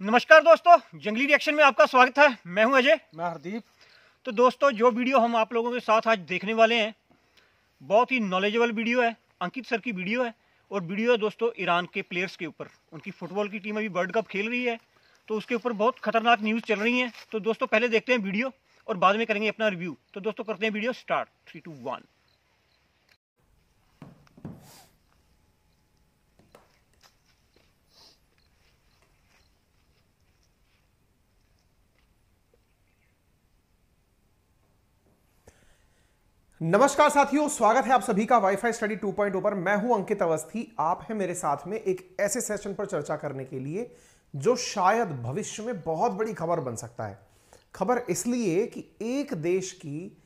नमस्कार दोस्तों, जंगली रिएक्शन में आपका स्वागत है। मैं हूं अजय। मैं हरदीप। तो दोस्तों, जो वीडियो हम आप लोगों के साथ आज देखने वाले हैं, बहुत ही नॉलेजेबल वीडियो है। अंकित सर की वीडियो है और वीडियो है दोस्तों ईरान के प्लेयर्स के ऊपर। उनकी फुटबॉल की टीम अभी वर्ल्ड कप खेल रही है, तो उसके ऊपर बहुत खतरनाक न्यूज़ चल रही हैं। तो दोस्तों, पहले देखते हैं वीडियो और बाद में करेंगे अपना रिव्यू। तो दोस्तों, करते हैं वीडियो स्टार्ट। 3, 2, 1। नमस्कार साथियों, स्वागत है आप सभी का वाईफाई स्टडी 2.0 पर। मैं हूं अंकित अवस्थी। आप हैं मेरे साथ में एक ऐसे सेशन पर चर्चा करने के लिए जो शायद भविष्य में बहुत बड़ी खबर बन सकता है। खबर इसलिए कि एक देश की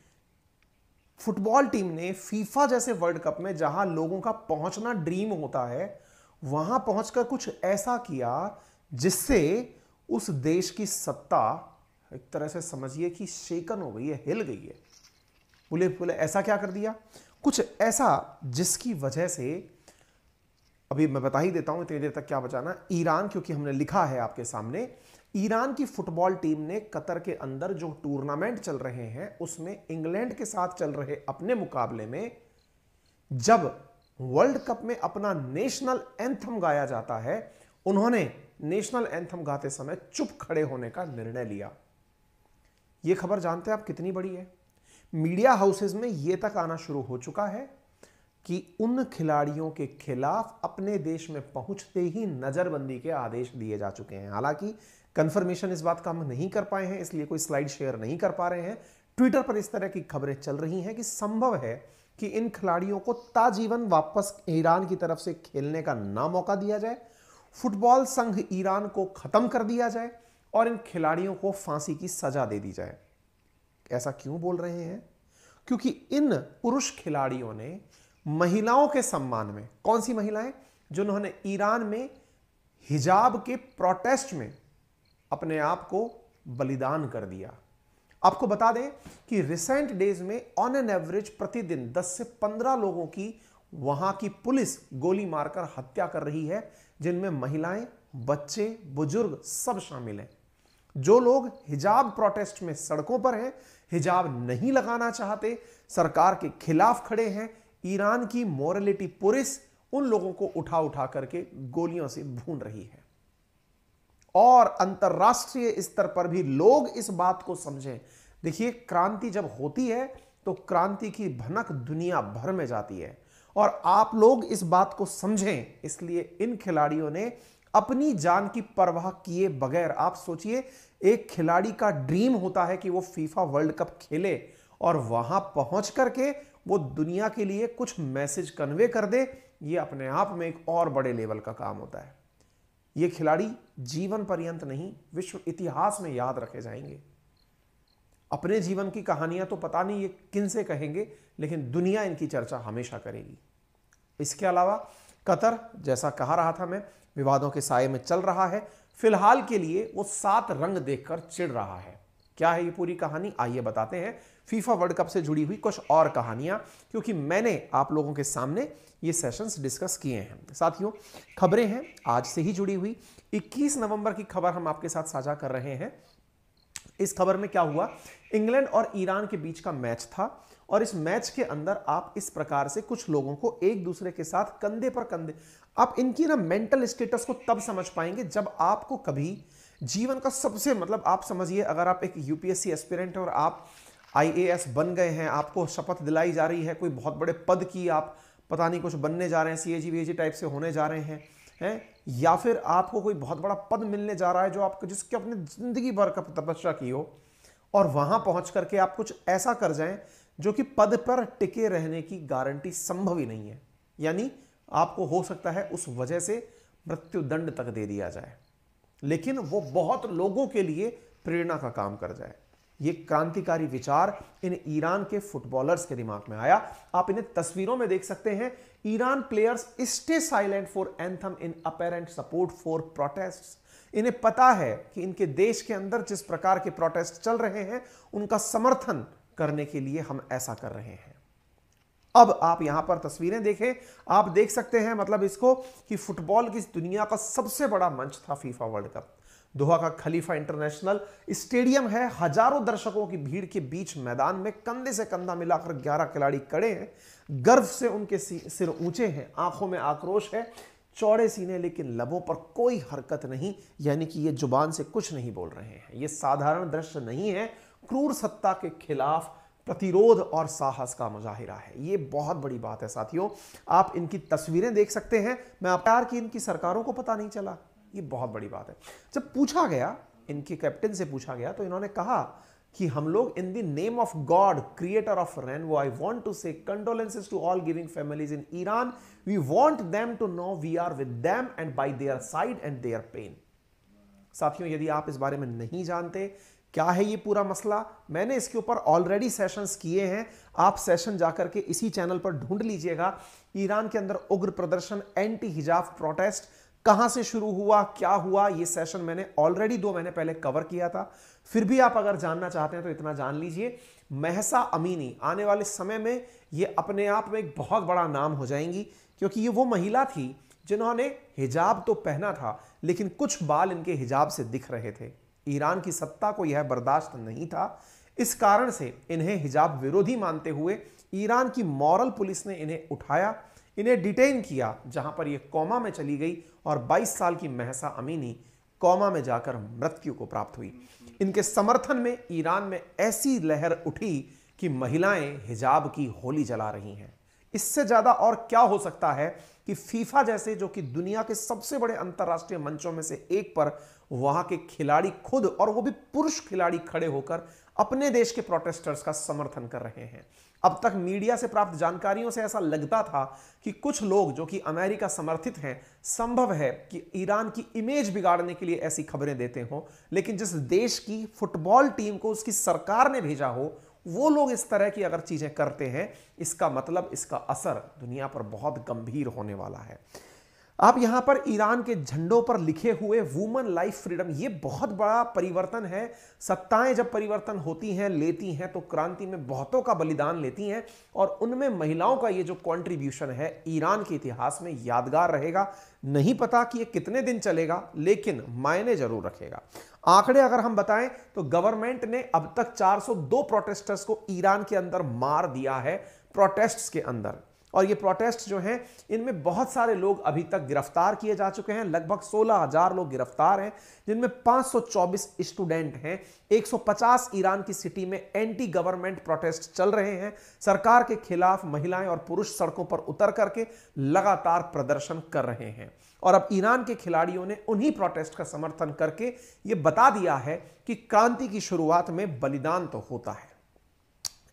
फुटबॉल टीम ने फीफा जैसे वर्ल्ड कप में, जहां लोगों का पहुंचना ड्रीम होता है, वहां पहुंचकर कुछ ऐसा किया जिससे उस देश की सत्ता एक तरह से समझिए कि शेकन हो गई है, हिल गई है। बोले बोले ऐसा क्या कर दिया? कुछ ऐसा जिसकी वजह से, अभी मैं बता ही देता हूं इतनी देर तक क्या बचाना। ईरान, क्योंकि हमने लिखा है आपके सामने, ईरान की फुटबॉल टीम ने कतर के अंदर जो टूर्नामेंट चल रहे हैं उसमें इंग्लैंड के साथ चल रहे अपने मुकाबले में जब वर्ल्ड कप में अपना नेशनल एंथम गाया जाता है, उन्होंने नेशनल एंथम गाते समय चुप खड़े होने का निर्णय लिया। यह खबर जानते हैं आप कितनी बड़ी है? मीडिया हाउसेस में यह तक आना शुरू हो चुका है कि उन खिलाड़ियों के खिलाफ अपने देश में पहुंचते ही नजरबंदी के आदेश दिए जा चुके हैं। हालांकि कंफर्मेशन इस बात का हम नहीं कर पाए हैं, इसलिए कोई स्लाइड शेयर नहीं कर पा रहे हैं। ट्विटर पर इस तरह की खबरें चल रही हैं कि संभव है कि इन खिलाड़ियों को ताजीवन वापस ईरान की तरफ से खेलने का ना मौका दिया जाए, फुटबॉल संघ ईरान को खत्म कर दिया जाए और इन खिलाड़ियों को फांसी की सजा दे दी जाए। ऐसा क्यों बोल रहे हैं? क्योंकि इन पुरुष खिलाड़ियों ने महिलाओं के सम्मान में, कौन सी महिलाएं? जिन्होंने ईरान में हिजाब के प्रोटेस्ट में अपने आप को बलिदान कर दिया। आपको बता दें कि रिसेंट डेज में ऑन एन एवरेज प्रतिदिन 10 से 15 लोगों की वहां की पुलिस गोली मारकर हत्या कर रही है, जिनमें महिलाएं, बच्चे, बुजुर्ग सब शामिल हैं। जो लोग हिजाब प्रोटेस्ट में सड़कों पर हैं, हिजाब नहीं लगाना चाहते, सरकार के खिलाफ खड़े हैं, ईरान की मोरालिटी पुलिस उन लोगों को उठा उठा करके गोलियों से भून रही है। और अंतरराष्ट्रीय स्तर पर भी लोग इस बात को समझें। देखिए, क्रांति जब होती है तो क्रांति की भनक दुनिया भर में जाती है, और आप लोग इस बात को समझें, इसलिए इन खिलाड़ियों ने अपनी जान की परवाह किए बगैर, आप सोचिए, एक खिलाड़ी का ड्रीम होता है कि वो फीफा वर्ल्ड कप खेले और वहां पहुंच करके वो दुनिया के लिए कुछ मैसेज कन्वे कर दे। ये अपने आप में एक और बड़े लेवल का काम होता है। ये खिलाड़ी जीवन पर्यंत नहीं, विश्व इतिहास में याद रखे जाएंगे। अपने जीवन की कहानियां तो पता नहीं ये किन से कहेंगे, लेकिन दुनिया इनकी चर्चा हमेशा करेगी। इसके अलावा कतर, जैसा कहा रहा था मैं, विवादों के साये में चल रहा है। फिलहाल के लिए वो 7 रंग देखकर चिढ़ रहा है। क्या है ये पूरी कहानी? आइए बताते हैं। फीफा वर्ल्ड कप से जुड़ी हुई कुछ और कहानियां, क्योंकि मैंने आप लोगों के सामने ये सेशंस डिस्कस किए हैं। साथियों, खबरें हैं आज से ही जुड़ी हुई। 21 नवंबर की खबर हम आपके साथ साझा कर रहे हैं। इस खबर में क्या हुआ? इंग्लैंड और ईरान के बीच का मैच था, और इस मैच के अंदर आप इस प्रकार से कुछ लोगों को एक दूसरे के साथ कंधे पर कंधे, आप इनकी ना मेंटल स्टेटस को तब समझ पाएंगे जब आपको कभी जीवन का सबसे, मतलब आप समझिए, अगर आप एक यूपीएससी एस्पिरेंट और आप आईएएस बन गए हैं, आपको शपथ दिलाई जा रही है कोई बहुत बड़े पद की, आप पता नहीं कुछ बनने जा रहे हैं, सीएजी वीएजी टाइप से होने जा रहे हैं, या फिर आपको कोई बहुत बड़ा पद मिलने जा रहा है जो आपको, जिसकी अपने जिंदगी भर का तपस्या की हो, और वहां पहुंच करके आप कुछ ऐसा कर जाएं जो कि पद पर टिके रहने की गारंटी संभव ही नहीं है। यानी आपको हो सकता है उस वजह से मृत्युदंड तक दे दिया जाए, लेकिन वो बहुत लोगों के लिए प्रेरणा का काम कर जाए। ये क्रांतिकारी विचार इन ईरान के फुटबॉलर्स के दिमाग में आया। आप इन्हें तस्वीरों में देख सकते हैं। Iran players stay silent for anthem in apparent support for protests. इन्हें पता है कि इनके देश के अंदर जिस प्रकार के प्रोटेस्ट चल रहे हैं, उनका समर्थन करने के लिए हम ऐसा कर रहे हैं। अब आप यहां पर तस्वीरें देखें, आप देख सकते हैं मतलब इसको कि फुटबॉल की दुनिया का सबसे बड़ा मंच था फीफा वर्ल्ड कप। दोहा का खलीफा इंटरनेशनल स्टेडियम है, हजारों दर्शकों की भीड़ के बीच मैदान में कंधे से कंधा मिलाकर 11 खिलाड़ी खड़े हैं। गर्व से उनके सिर ऊंचे हैं, आंखों में आक्रोश है, चौड़े सीने लेकिन लबों पर कोई हरकत नहीं, यानी कि ये जुबान से कुछ नहीं बोल रहे हैं। ये साधारण दृश्य नहीं है, क्रूर सत्ता के खिलाफ प्रतिरोध और साहस का मुजाहिरा है। ये बहुत बड़ी बात है साथियों। आप इनकी तस्वीरें देख सकते हैं। मैं आप यार कि इनकी सरकारों को पता नहीं चला, ये बहुत बड़ी बात है। जब पूछा गया, इनके कैप्टन से पूछा गया, तो इन्होंने कहा कि हम लोग in the name of God creator of rainbow I want to say condolences to all grieving families in Iran, we want them to know we are with them and by their side and their pain. साथियों, यदि आप इस बारे में नहीं जानते क्या है ये पूरा मसला, मैंने इसके ऊपर ऑलरेडी सेशंस किए हैं। आप सेशन जाकर के इसी चैनल पर ढूंढ लीजिएगा। ईरान के अंदर उग्र प्रदर्शन, एंटी हिजाब प्रोटेस्ट कहां से शुरू हुआ, क्या हुआ, ये सेशन मैंने ऑलरेडी 2 महीने पहले कवर किया था। फिर भी आप अगर जानना चाहते हैं तो इतना जान लीजिए, महसा अमीनी आने वाले समय में ये अपने आप में एक बहुत बड़ा नाम हो जाएंगी, क्योंकि ये वो महिला थी जिन्होंने हिजाब तो पहना था लेकिन कुछ बाल इनके हिजाब से दिख रहे थे। ईरान की सत्ता को यह बर्दाश्त नहीं था, इस कारण से इन्हें हिजाब विरोधी मानते हुए ईरान की मॉरल पुलिस ने इन्हें उठाया, इन्हें डिटेन किया, जहां पर यह कोमा में चली गई और 22 साल की महसा अमीनी कोमा में जाकर मृत्यु को प्राप्त हुई। इनके समर्थन में ईरान में ऐसी लहर उठी कि महिलाएं हिजाब की होली जला रही हैं। इससे ज्यादा और क्या हो सकता है कि फीफा जैसे, जो कि दुनिया के सबसे बड़े अंतरराष्ट्रीय मंचों में से एक पर, वहां के खिलाड़ी खुद, और वो भी पुरुष खिलाड़ी, खड़े होकर अपने देश के प्रोटेस्टर्स का समर्थन कर रहे हैं। अब तक मीडिया से प्राप्त जानकारियों से ऐसा लगता था कि कुछ लोग जो कि अमेरिका समर्थित हैं, संभव है कि ईरान की इमेज बिगाड़ने के लिए ऐसी खबरें देते हों, लेकिन जिस देश की फुटबॉल टीम को उसकी सरकार ने भेजा हो, वो लोग इस तरह की अगर चीजें करते हैं, इसका मतलब इसका असर दुनिया पर बहुत गंभीर होने वाला है। आप यहां पर ईरान के झंडों पर लिखे हुए वुमन लाइफ फ्रीडम, ये बहुत बड़ा परिवर्तन है। सत्ताएं जब परिवर्तन होती हैं, लेती हैं, तो क्रांति में बहुतों का बलिदान लेती हैं, और उनमें महिलाओं का ये जो कंट्रीब्यूशन है ईरान के इतिहास में यादगार रहेगा। नहीं पता कि ये कितने दिन चलेगा, लेकिन मायने जरूर रखेगा। आंकड़े अगर हम बताएं तो गवर्नमेंट ने अब तक 402 प्रोटेस्टर्स को ईरान के अंदर मार दिया है, प्रोटेस्ट्स के अंदर। और ये प्रोटेस्ट जो हैं, इनमें बहुत सारे लोग अभी तक गिरफ्तार किए जा चुके हैं। लगभग 16,000 लोग गिरफ्तार हैं, जिनमें 524 स्टूडेंट हैं। 150 ईरान की सिटी में एंटी गवर्नमेंट प्रोटेस्ट चल रहे हैं। सरकार के खिलाफ महिलाएं और पुरुष सड़कों पर उतर करके लगातार प्रदर्शन कर रहे हैं। और अब ईरान के खिलाड़ियों ने उन्हीं प्रोटेस्ट का समर्थन करके ये बता दिया है कि क्रांति की शुरुआत में बलिदान तो होता है।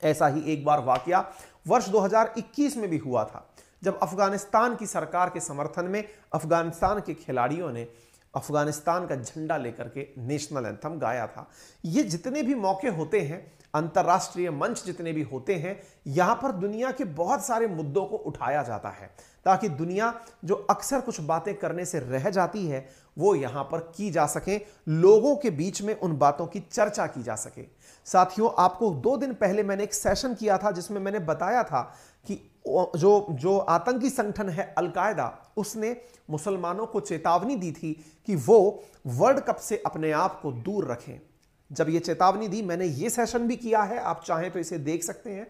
ऐसा ही एक बार वाकया वर्ष 2021 में भी हुआ था, जब अफगानिस्तान की सरकार के समर्थन में अफगानिस्तान के खिलाड़ियों ने अफगानिस्तान का झंडा लेकर के नेशनल एंथम गाया था। ये जितने भी मौके होते हैं, अंतर्राष्ट्रीय मंच जितने भी होते हैं, यहां पर दुनिया के बहुत सारे मुद्दों को उठाया जाता है, ताकि दुनिया जो अक्सर कुछ बातें करने से रह जाती है, वो यहां पर की जा सके, लोगों के बीच में उन बातों की चर्चा की जा सके। साथियों, आपको 2 दिन पहले मैंने एक सेशन किया था, जिसमें मैंने बताया था कि जो आतंकी संगठन है अल-कायदा, उसने मुसलमानों को चेतावनी दी थी कि वो वर्ल्ड कप से अपने आप को दूर रखें। जब ये चेतावनी दी, मैंने ये सेशन भी किया है, आप चाहें तो इसे देख सकते हैं।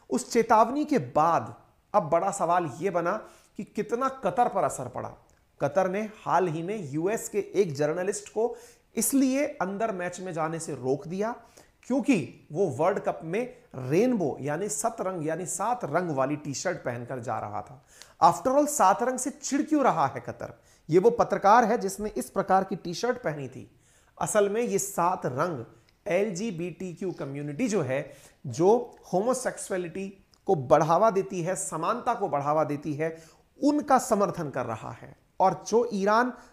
उस चेतावनी के बाद अब बड़ा सवाल यह बना कि कितना कतर पर असर पड़ा। कतर ने हाल ही में यूएस के एक जर्नलिस्ट को इसलिए अंदर मैच में जाने से रोक दिया क्योंकि वो वर्ल्ड कप में रेनबो यानी 7 रंग यानी 7 रंग वाली टी शर्ट पहनकर जा रहा था। आफ्टर ऑल 7 रंग से चिढ़ क्यों रहा है कतर? ये वो पत्रकार है जिसने इस प्रकार की टी शर्ट पहनी थी। असल में ये 7 रंग LGBTQ कम्युनिटी जो है, जो होमोसेक्सुअलिटी को बढ़ावा देती है, समानता को बढ़ावा देती है, उनका समर्थन कर रहा है। और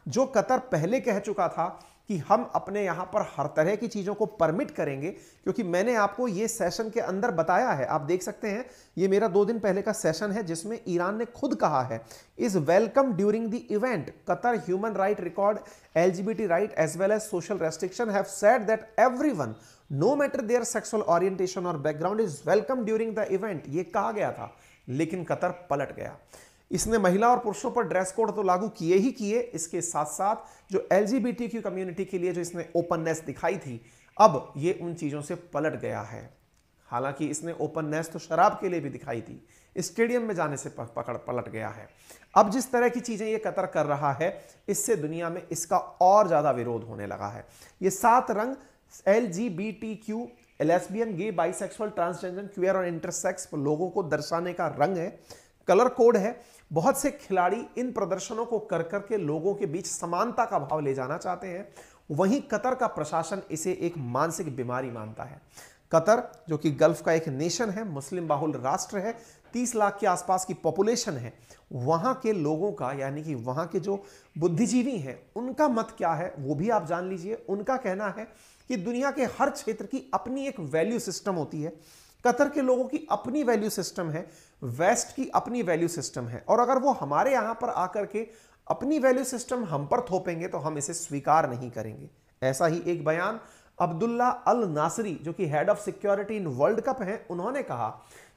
जो कतर पहले कह चुका था कि हम अपने यहां पर हर तरह की चीजों को परमिट करेंगे, क्योंकि मैंने आपको यह सेशन के अंदर बताया है, आप देख सकते हैं, यह मेरा 2 दिन पहले का सेशन है, जिसमें ईरान ने खुद कहा है, is welcome during the event. Qatar human right record LGBT right as well as social restriction have said that everyone no matter their sexual orientation और background is welcome during the event. ये कहा गया था, लेकिन Qatar पलट गया। इसने महिला और पुरुषों पर ड्रेस कोड तो लागू किए ही किए, इसके साथ साथ जो LGBTQ कम्युनिटी के लिए जो इसने ओपननेस दिखाई थी, अब ये उन चीजों से पलट गया है। हालांकि इसने ओपननेस तो शराब के लिए भी दिखाई थी, स्टेडियम में जाने से पलट गया है। अब जिस तरह की चीजें ये कतर कर रहा है, इससे दुनिया में इसका और ज्यादा विरोध होने लगा है। ये 7 रंग LGBTQ, लेस्बियन, गे, बाइसेक्सुअल, ट्रांसजेंडर, क्वेयर और इंटरसेक्स लोगों को दर्शाने का रंग है, कलर कोड है। बहुत से खिलाड़ी इन प्रदर्शनों को कर करके लोगों के बीच समानता का भाव ले जाना चाहते हैं। वहीं कतर का प्रशासन इसे एक मानसिक बीमारी मानता है। कतर जो कि गल्फ का एक नेशन है, मुस्लिम बाहुल राष्ट्र है, 30 लाख के आसपास की पॉपुलेशन है, वहां के लोगों का यानी कि वहां के जो बुद्धिजीवी हैं उनका मत क्या है वो भी आप जान लीजिए। उनका कहना है कि दुनिया के हर क्षेत्र की अपनी एक वैल्यू सिस्टम होती है। कतर के लोगों की अपनी वैल्यू सिस्टम है, वेस्ट की अपनी वैल्यू सिस्टम है, और अगर वो हमारे यहां पर आकर के अपनी वैल्यू सिस्टम हम पर थोपेंगे तो हम इसे स्वीकार नहीं करेंगे। ऐसा ही एक बयान अब्दुल्ला अल नासरी जो कि head of security in world cup हैं, उन्होंने कहा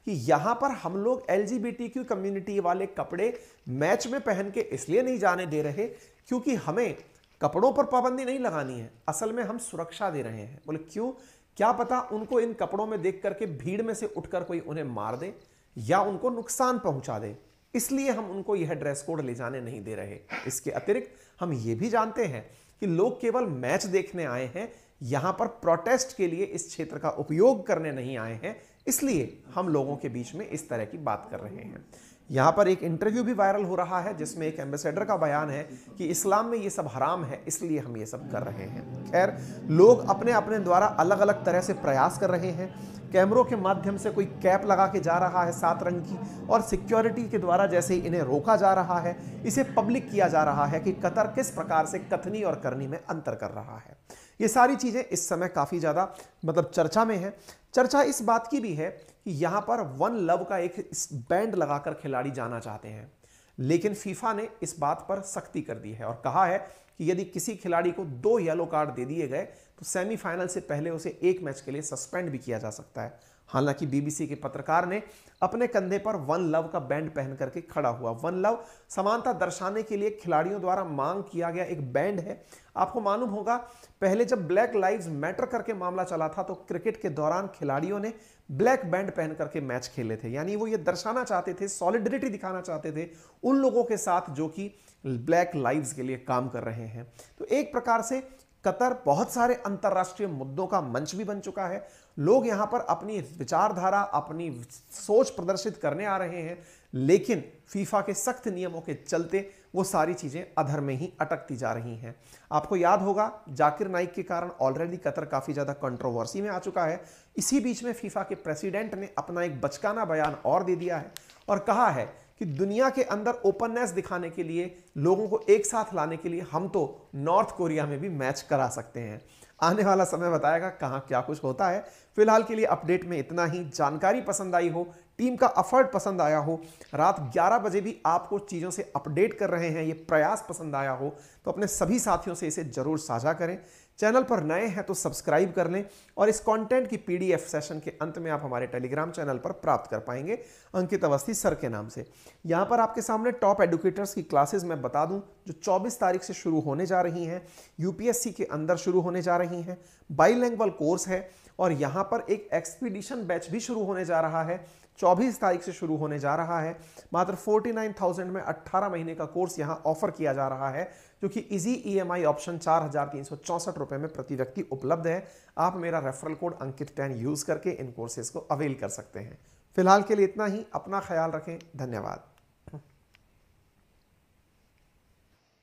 कि यहां पर हम लोग LGBTQ कम्युनिटी वाले कपड़े मैच में पहन के इसलिए नहीं जाने दे रहे क्योंकि हमें कपड़ों पर पाबंदी नहीं लगानी है, असल में हम सुरक्षा दे रहे हैं। बोले क्यों? क्या पता उनको इन कपड़ों में देख करके भीड़ में से उठकर कोई उन्हें मार दे या उनको नुकसान पहुंचा दे, इसलिए हम उनको यह ड्रेस कोड ले जाने नहीं दे रहे। इसके अतिरिक्त हम ये भी जानते हैं कि लोग केवल मैच देखने आए हैं, यहां पर प्रोटेस्ट के लिए इस क्षेत्र का उपयोग करने नहीं आए हैं, इसलिए हम लोगों के बीच में इस तरह की बात कर रहे हैं। यहां पर एक इंटरव्यू भी वायरल हो रहा है जिसमें एक एम्बेसडर का बयान है कि इस्लाम में ये सब हराम है, इसलिए हम ये सब कर रहे हैं। खैर, लोग अपने अपने द्वारा अलग अलग तरह से प्रयास कर रहे हैं। कैमरों के माध्यम से कोई कैप लगा के जा रहा है 7 रंग की, और सिक्योरिटी के द्वारा जैसे ही इन्हें रोका जा रहा है, इसे पब्लिक किया जा रहा है कि कतर किस प्रकार से कथनी और करनी में अंतर कर रहा है। ये सारी चीजें इस समय काफी ज्यादा चर्चा में है। चर्चा इस बात की भी है कि यहां पर वन लव का एक बैंड लगाकर खिलाड़ी जाना चाहते हैं, लेकिन फीफा ने इस बात पर सख्ती कर दी है और कहा है कि यदि किसी खिलाड़ी को 2 येलो कार्ड दे दिए गए तो सेमीफाइनल से पहले उसे 1 मैच के लिए सस्पेंड भी किया जा सकता है। हालांकि BBC के पत्रकार ने अपने कंधे पर वन लव का बैंड पहन करके खड़ा हुआ। वन लव समानता दर्शाने के लिए खिलाड़ियों द्वारा मांग किया गया एक बैंड है। आपको मालूम होगा पहले जब ब्लैक लाइव्स मैटर करके मामला चला था तो क्रिकेट के दौरान खिलाड़ियों ने ब्लैक बैंड पहन करके मैच खेले थे, यानी वो ये दर्शाना चाहते थे, सॉलिडरिटी दिखाना चाहते थे उन लोगों के साथ जो कि ब्लैक लाइव्स के लिए काम कर रहे हैं। तो एक प्रकार से कतर बहुत सारे अंतर्राष्ट्रीय मुद्दों का मंच भी बन चुका है। लोग यहां पर अपनी विचारधारा, अपनी सोच प्रदर्शित करने आ रहे हैं, लेकिन फीफा के सख्त नियमों के चलते वो सारी चीजें अधर में ही अटकती जा रही हैं। आपको याद होगा जाकिर नाइक के कारण ऑलरेडी कतर काफी ज्यादा कंट्रोवर्सी में आ चुका है। इसी बीच में फीफा के प्रेसिडेंट ने अपना एक बचकाना बयान और दे दिया है और कहा है कि दुनिया के अंदर ओपननेस दिखाने के लिए, लोगों को एक साथ लाने के लिए हम तो नॉर्थ कोरिया में भी मैच करा सकते हैं। आने वाला समय बताएगा कहां क्या कुछ होता है। फिलहाल के लिए अपडेट में इतना ही। जानकारी पसंद आई हो, टीम का एफर्ट पसंद आया हो, रात 11 बजे भी आपको चीजों से अपडेट कर रहे हैं, ये प्रयास पसंद आया हो तो अपने सभी साथियों से इसे जरूर साझा करें। चैनल पर नए हैं तो सब्सक्राइब कर लें और इस कंटेंट की PDF सेशन के अंत में आप हमारे टेलीग्राम चैनल पर प्राप्त कर पाएंगे अंकित अवस्थी सर के नाम से। यहां पर आपके सामने टॉप एडुकेटर्स की क्लासेस मैं बता दूं जो 24 तारीख से शुरू होने जा रही हैं, UPSC के अंदर शुरू होने जा रही हैं। बाइलिंगुअल कोर्स है और यहां पर एक एक्सपीडिशन बैच भी शुरू होने जा रहा है, 24 तारीख से शुरू होने जा रहा है। मात्र 49,000 में 18 महीने का कोर्स यहां ऑफर किया जा रहा है, जो कि इजी EMI ऑप्शन 4,364 रुपए में प्रति व्यक्ति उपलब्ध है। आप मेरा रेफरल कोड अंकित10 यूज करके इन कोर्सेज को अवेल कर सकते हैं। फिलहाल के लिए इतना ही। अपना ख्याल रखें। धन्यवाद।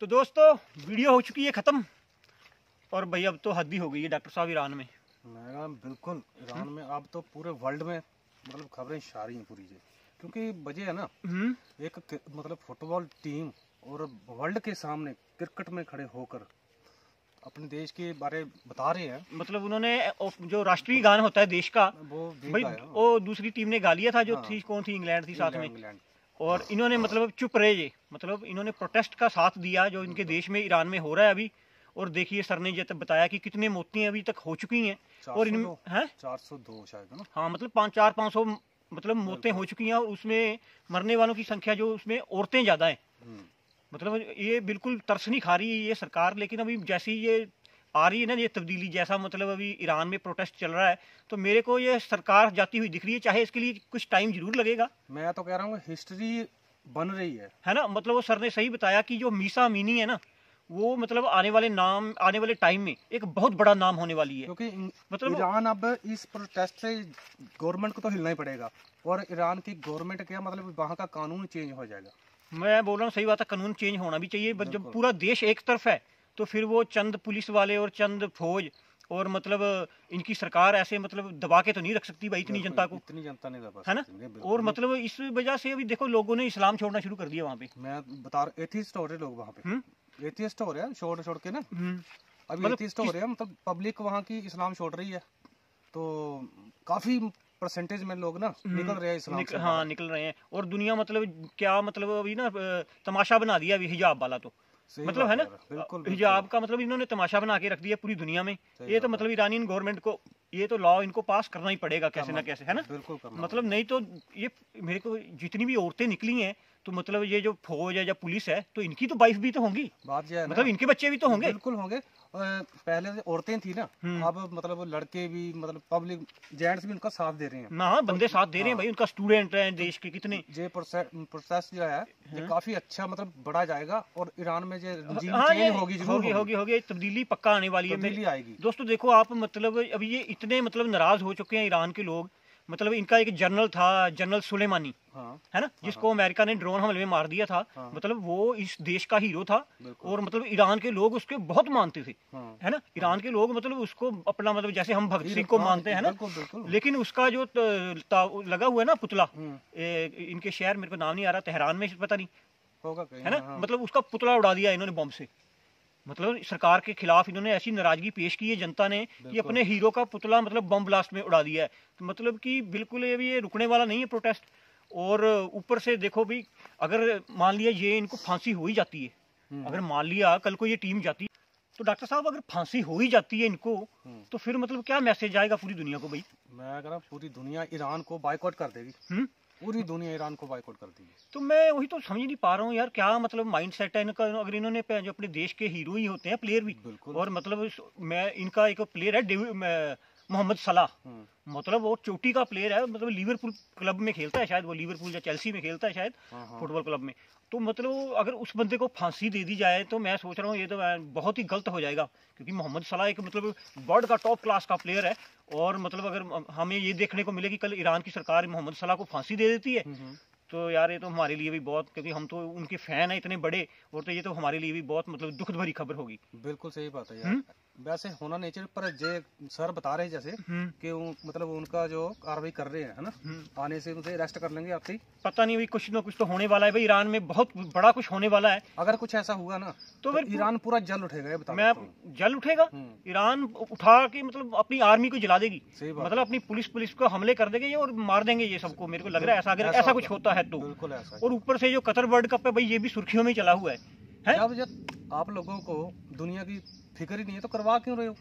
तो दोस्तों वीडियो हो चुकी है खत्म, और भाई अब तो हद ही हो गई है डॉक्टर साहब ईरान में। बिल्कुल ईरान में अब तो पूरे वर्ल्ड में खबरें छा रही हैं पूरी जी, क्योंकि वजह है ना एक फुटबॉल टीम और वर्ल्ड के सामने क्रिकेट में खड़े होकर अपने देश के बारे बता रहे हैं। उन्होंने जो राष्ट्रीय गान होता है देश का, वो भाई वो दूसरी टीम ने गा लिया था जो थी, कौन थी, इंग्लैंड थी साथ में, और इन्होंने चुप रहे ये, इन्होंने प्रोटेस्ट का साथ दिया जो इनके देश में ईरान में हो रहा है अभी। और देखिए सर ने ये बताया कि कितने मौतें अभी तक हो चुकी हैं, और इनमें 402 शायद ना, हाँ 400-500 मतलब मौतें हो चुकी हैं और उसमें मरने वालों की संख्या जो उसमें औरतें ज्यादा हैं। मतलब ये बिल्कुल तरस नहीं खा रही है ये सरकार। लेकिन अभी जैसी ये आ रही है ना ये तब्दीली, जैसा मतलब अभी ईरान में प्रोटेस्ट चल रहा है, तो मेरे को ये सरकार जाती हुई दिख रही है। चाहे इसके लिए कुछ टाइम जरूर लगेगा। मैं तो कह रहा हूँ हिस्ट्री बन रही है ना। मतलब वो सर ने सही बताया कि जो मीसा अमीनी है ना, वो मतलब आने वाले टाइम में एक बहुत बड़ा नाम होने वाली है। क्योंकि मतलब ईरान अब इस प्रोटेस्ट से गवर्नमेंट को तो हिलना ही पड़ेगा, और ईरान की गवर्नमेंट क्या मतलब वहाँ का कानून चेंज हो जाएगा। मैं बोल रहा हूँ सही बात है, कानून चेंज होना भी चाहिए। जब पूरा देश एक तरफ है तो फिर वो चंद पुलिस वाले और चंद फौज और मतलब इनकी सरकार ऐसे मतलब दबा के तो नहीं रख सकती भाई इतनी जनता को। इतनी जनता नहीं दबा है ना। और मतलब इस वजह से अभी देखो लोगों ने इस्लाम छोड़ना शुरू कर दिया वहाँ पे। मैं बता रहा, एथिस्ट हो रहे लोग वहाँ पे, एथिस्ट हो रहे हैं छोड़ के ना। अभी मतलब एथिस्ट हो रहे हैं, मतलब पब्लिक वहाँ की इस्लाम छोड़ रही है, तो काफी परसेंटेज में लोग ना निकल रहे हैं इस्लाम से। हाँ निकल रहे हैं। और दुनिया मतलब क्या मतलब अभी ना तमाशा बना दिया अभी हिजाब वाला तो मतलब है ना। बिल्कुल हिजाब का मतलब इन्होंने तमाशा बना के रख दिया पूरी दुनिया में। ये तो मतलब ईरानियन गवर्नमेंट को ये तो लॉ इनको पास करना ही पड़ेगा कैसे ना कैसे, है ना। बिल्कुल मतलब नहीं तो ये मेरे को जितनी भी औरतें निकली हैं तो मतलब ये जो फौज है या पुलिस है तो इनकी तो वाइफ भी तो होंगी, बात ये मतलब इनके बच्चे भी तो होंगे। बिल्कुल होंगे। पहले औरतें थी ना, अब मतलब वो लड़के भी मतलब पब्लिक जेंट्स भी उनका साथ दे रहे हैं। हाँ बंदे साथ दे रहे हैं भाई। उनका स्टूडेंट है देश के कितने। ये प्रोसेस जो है ये काफी अच्छा मतलब बढ़ा जाएगा, और ईरान में जो हाँ ये होगी होगी तब्दीली पक्का आने वाली है। तब्दीली आएगी। दोस्तों देखो आप मतलब अभी ये इतने मतलब नाराज हो चुके हैं ईरान के लोग। मतलब इनका एक जनरल था, जनरल सुलेमानी, है ना, जिसको अमेरिका ने ड्रोन हमले में मार दिया था। मतलब वो इस देश का हीरो था और मतलब ईरान के लोग उसके बहुत मानते थे, है ना। ईरान के लोग मतलब उसको अपना मतलब जैसे हम भगत सिंह को मानते हैं ना, लेकिन उसका जो लगा हुआ है ना पुतला, इनके शहर मेरे को नाम नहीं आ रहा, तेहरान में पता नहीं होगा है ना। मतलब उसका पुतला उड़ा दिया इन्होंने बम से। मतलब सरकार के खिलाफ इन्होंने ऐसी नाराजगी पेश की है जनता ने कि अपने हीरो का पुतला मतलब बम ब्लास्ट में उड़ा दिया है। तो मतलब कि बिल्कुल ये रुकने वाला नहीं है प्रोटेस्ट। और ऊपर से देखो भाई, अगर मान लिया ये इनको फांसी हो ही जाती है, अगर मान लिया कल को ये टीम जाती है, तो डॉक्टर साहब अगर फांसी हो ही जाती है इनको, तो फिर मतलब क्या मैसेज आएगा पूरी दुनिया को भाई। मैं अगर पूरी दुनिया ईरान को बायकॉट कर देगी, पूरी दुनिया ईरान को बायकॉट कर देगी। तो मैं वही तो समझ नहीं पा रहा हूँ यार, क्या मतलब माइंड सेट है इनका। अगर इन्होंने जो अपने देश के हीरो ही होते हैं, प्लेयर भी, और मतलब मैं इनका एक प्लेयर है मोहम्मद सलाह, मतलब वो चोटी का प्लेयर है, मतलब लिवरपूल क्लब में खेलता है शायद, वो लिवरपूल या चेल्सी में खेलता है शायद फुटबॉल क्लब में। तो मतलब अगर उस बंदे को फांसी दे दी जाए तो मैं सोच रहा हूँ ये तो बहुत ही गलत हो जाएगा, क्योंकि मोहम्मद सलाह एक मतलब वर्ल्ड का टॉप क्लास का प्लेयर है। और मतलब अगर हमें ये देखने को मिले कि कल ईरान की सरकार मोहम्मद सलाह को फांसी दे देती है, तो यार ये तो हमारे लिए भी बहुत, क्योंकि हम तो उनके फैन हैं इतने बड़े, और तो ये तो हमारे लिए भी बहुत मतलब दुख भरी खबर होगी। बिल्कुल सही बात है यार। वैसे होना नेचर पर जे सर बता रहे जैसे कि मतलब उनका जो कार्रवाई कर रहे हैं, है ना, आने से उसे अरेस्ट कर लेंगे आपसे। पता नहीं भाई, कुछ ना कुछ तो होने वाला है भाई, ईरान में बहुत बड़ा कुछ होने वाला है। अगर कुछ ऐसा हुआ ना तो फिर ईरान पूरा जल उठेगा, ये बता मैं जल उठेगा। ईरान उठा के मतलब अपनी आर्मी को जला देगी, मतलब अपनी पुलिस को हमले कर देंगे और मार देंगे ये सबको। मेरे को लग रहा है ऐसा, अगर ऐसा कुछ होता है तो। बिल्कुल ऐसा। और ऊपर से जो कतर वर्ल्ड कप है भाई, ये भी सुर्खियों में चला हुआ है। जब आप लोगों को दुनिया की फिक्र ही नहीं है तो करवा क्यों रहे हो?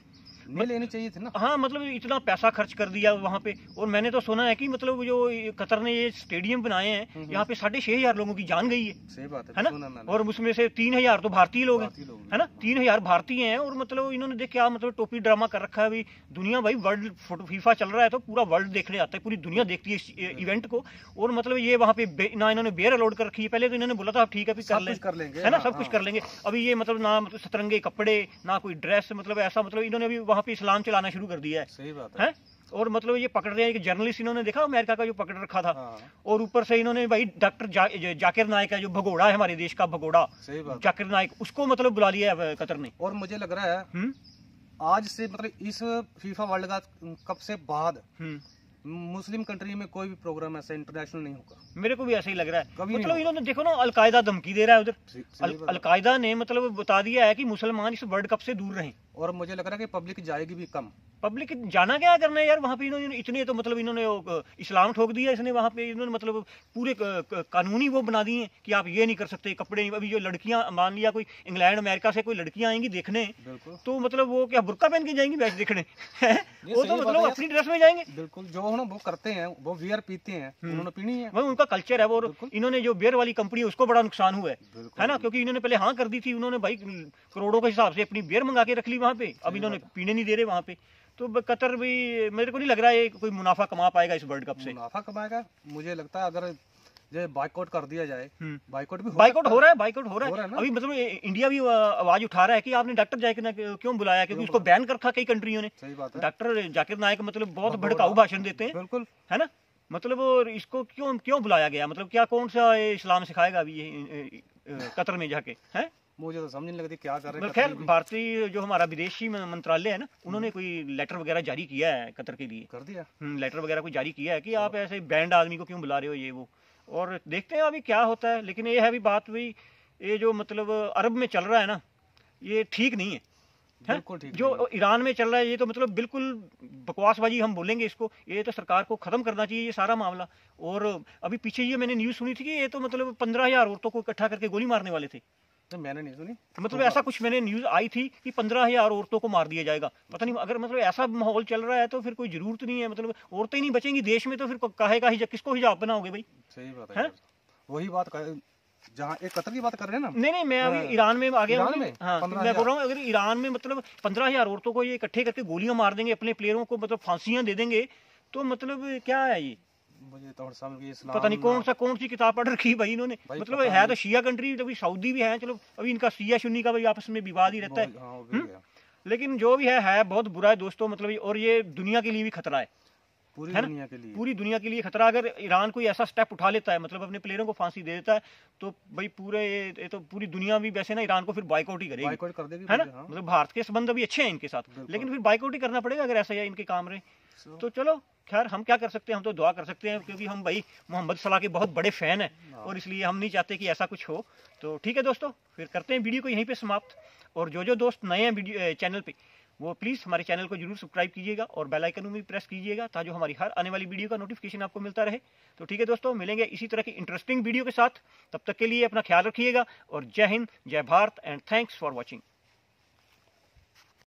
नहीं लेनी चाहिए थी ना। हाँ मतलब इतना पैसा खर्च कर दिया वहाँ पे। और मैंने तो सुना है कि मतलब जो कतर ने ये स्टेडियम बनाए हैं, यहाँ पे 6,500 लोगों की जान गई है। सही बात है ना। और उसमें से 3,000 तो भारतीय लोग हैं, है ना, 3,000 भारतीय हैं। और मतलब इन्होंने देख क्या मतलब टोपी ड्रामा कर रखा है अभी। दुनिया भाई वर्ल्ड फीफा चल रहा है तो पूरा वर्ल्ड देखने आता है, पूरी दुनिया देखती है इस इवेंट को। और मतलब ये वहाँ पे ना इन्होंने बेयर अलाउड कर रखी है। पहले तो इन्होंने बोला था ठीक है कर लेंगे, है ना, सब कुछ कर लेंगे। अभी ये मतलब ना सतरंगे कपड़े, ना कोई ड्रेस, मतलब ऐसा मतलब इन्होंने अभी वहाँ पे इस्लाम चलाना शुरू कर दिया है। सही बात है। और मतलब ये पकड़ रहे हैं एक जर्नलिस्ट, इन्होंने देखा अमेरिका का जो पकड़ रखा था। और ऊपर से इन्होंने भाई डॉक्टर जाकिर नाइक है, जो भगोड़ा है हमारे देश का भगोड़ा, जाकिर नाइक, उसको मतलब बुला लिया है कतर ने। और मुझे लग रहा है आज से मतलब इस फीफा वर्ल्ड कप से बाद मुस्लिम कंट्री में कोई भी प्रोग्राम ऐसा इंटरनेशनल नहीं होगा। मेरे को भी ऐसा ही लग रहा है। कभी मतलब नहीं इन्होंने देखो ना, अलकायदा धमकी दे रहा है उधर। सही बात है। अलकायदा ने मतलब बता दिया है कि मुसलमान इस वर्ल्ड कप से दूर रहें। और मुझे लग रहा है कि पब्लिक जाएगी भी कम। पब्लिक जाना क्या करना है यार वहाँ पे, इन्होंने इतने तो मतलब इन्होंने इस्लाम ठोक दिया इसने वहाँ पे, इन्होंने मतलब पूरे कानूनी वो बना दिए हैं कि आप ये नहीं कर सकते, कपड़े नहीं। अभी जो लड़कियां, मान लिया कोई इंग्लैंड अमेरिका से कोई लड़कियां आएंगी देखने, तो मतलब वो क्या बुर्का पहन के जाएंगी मैच देखने? वो तो मतलब अपनी ड्रेस में जाएंगे। बिल्कुल, जो है ना वो करते हैं, वो बियर पीते हैं, उन्होंने पीनी है, वो उनका कल्चर है वो। इन्होंने जो बियर वाली कंपनी है उसको बड़ा नुकसान हुआ है ना, क्योंकि इन्होंने पहले हाँ कर दी थी, उन्होंने भाई करोड़ों के हिसाब से अपनी बियर मंगा के रख ली वहाँ पे, अब इन्होंने पीने नहीं दे रहे वहाँ पे। तो कतर भी मेरे को नहीं लग रहा है कोई मुनाफा कमा पाएगा इस वर्ल्ड कप से। मुनाफा कमाएगा मुझे लगता है, अगर ये बाइकआउट कर दिया जाए। बाइकआउट हो रहा है, बाइकआउट हो रहा है अभी। मतलब इंडिया भी आवाज उठा रहा है कि आपने डॉक्टर जाकिर नाइक क्यों बुलाया, क्योंकि उसको बैन कर रखा कई कंट्रियों ने। सही बात है। डॉक्टर जाकिर नाइक मतलब बहुत भड़काऊ भाषण देते हैं, बिल्कुल है ना। मतलब और इसको क्यों बुलाया गया, मतलब क्या कौन सा इस्लाम सिखाएगा अभी ये कतर में जाके, है? मुझे तो समझ नहीं लगती क्या कर रहे हैं। खैर भारतीय जो हमारा विदेशी मंत्रालय है ना, उन्होंने कोई लेटर वगैरह जारी किया है कतर के लिए, कर दिया लेटर वगैरह कोई जारी किया है कि आप ऐसे बैंड आदमी को क्यों बुला रहे हो, ये वो। और देखते हैं अभी क्या होता है। लेकिन ये है भी बात भी, ये जो मतलब अरब में चल रहा है ना, ये ठीक नहीं है। बिल्कुल ठीक जो ईरान में चल रहा है ये तो मतलब बिल्कुल बकवासबाजी हम बोलेंगे इसको। ये तो सरकार को खत्म करना चाहिए ये सारा मामला। और अभी पीछे ये मैंने न्यूज़ सुनी थी कि ये तो मतलब 15,000 औरतों को इकट्ठा करके गोली मारने वाले थे। तो मैंने नहीं सुनी, मतलब ऐसा कुछ मैंने न्यूज़ आई थी कि 15,000 औरतों को मार दिया जाएगा। पता नहीं, अगर मतलब ऐसा माहौल चल रहा है तो फिर कोई जरूरत नहीं है, मतलब औरतें ही नहीं बचेंगी देश में तो फिर काहे का हिजाब, किसको हिजाब बनाओगे भाई? सही बात है। वही बात जहाँ एक कतर की बात कर रहे हैं ना। नहीं, मैं अभी ईरान में आ गया हूँ। हाँ, मैं बोल रहा हूँ अगर ईरान में मतलब 15,000 औरतों को ये इकट्ठे करके गोलियां मार देंगे, अपने प्लेयरों को मतलब फांसियां दे देंगे, तो मतलब क्या है ये? मुझे तो पता नहीं कौन सी किताब पढ़ रखी भाई इन्होंने। मतलब है तो शिया कंट्री, अभी सऊदी भी है, चलो अभी इनका शिया सुन्नी का भाई आपस में विवाद ही रहता है। लेकिन जो भी है बहुत बुरा है दोस्तों। मतलब और ये दुनिया के लिए भी खतरा है, पूरी दुनिया के लिए खतरा। अगर ईरान कोई ऐसा स्टेप उठा लेता है, मतलब अपने प्लेयरों को फांसी दे देता है, तो भाई ये तो पूरी दुनिया भी वैसे ना ईरान को फिर बाइकआउट ही करेगी, बाइकआउट कर देगी, है ना। मतलब भारत के संबंध अभी अच्छे हैं इनके साथ, लेकिन फिर बाइकआउट ही करना पड़ेगा अगर ऐसा है इनके काम रहे। तो चलो खैर हम क्या कर सकते हैं, हम तो दुआ कर सकते हैं, क्योंकि हम भाई मोहम्मद सलाह के बहुत बड़े फैन हैं और इसलिए हम नहीं चाहते कि ऐसा कुछ हो। तो ठीक है दोस्तों, फिर करते हैं वीडियो को यहीं पे समाप्त। और जो दोस्त नए हैं वीडियो चैनल पे, वो प्लीज़ हमारे चैनल को जरूर सब्सक्राइब कीजिएगा और बेल आइकन में भी प्रेस कीजिएगा, ताकि हमारी हर आने वाली वीडियो का नोटिफिकेशन आपको मिलता रहे। तो ठीक है दोस्तों, मिलेंगे इसी तरह की इंटरेस्टिंग वीडियो के साथ। तब तक के लिए अपना ख्याल रखिएगा और जय हिंद, जय Bharat and thanks for watching.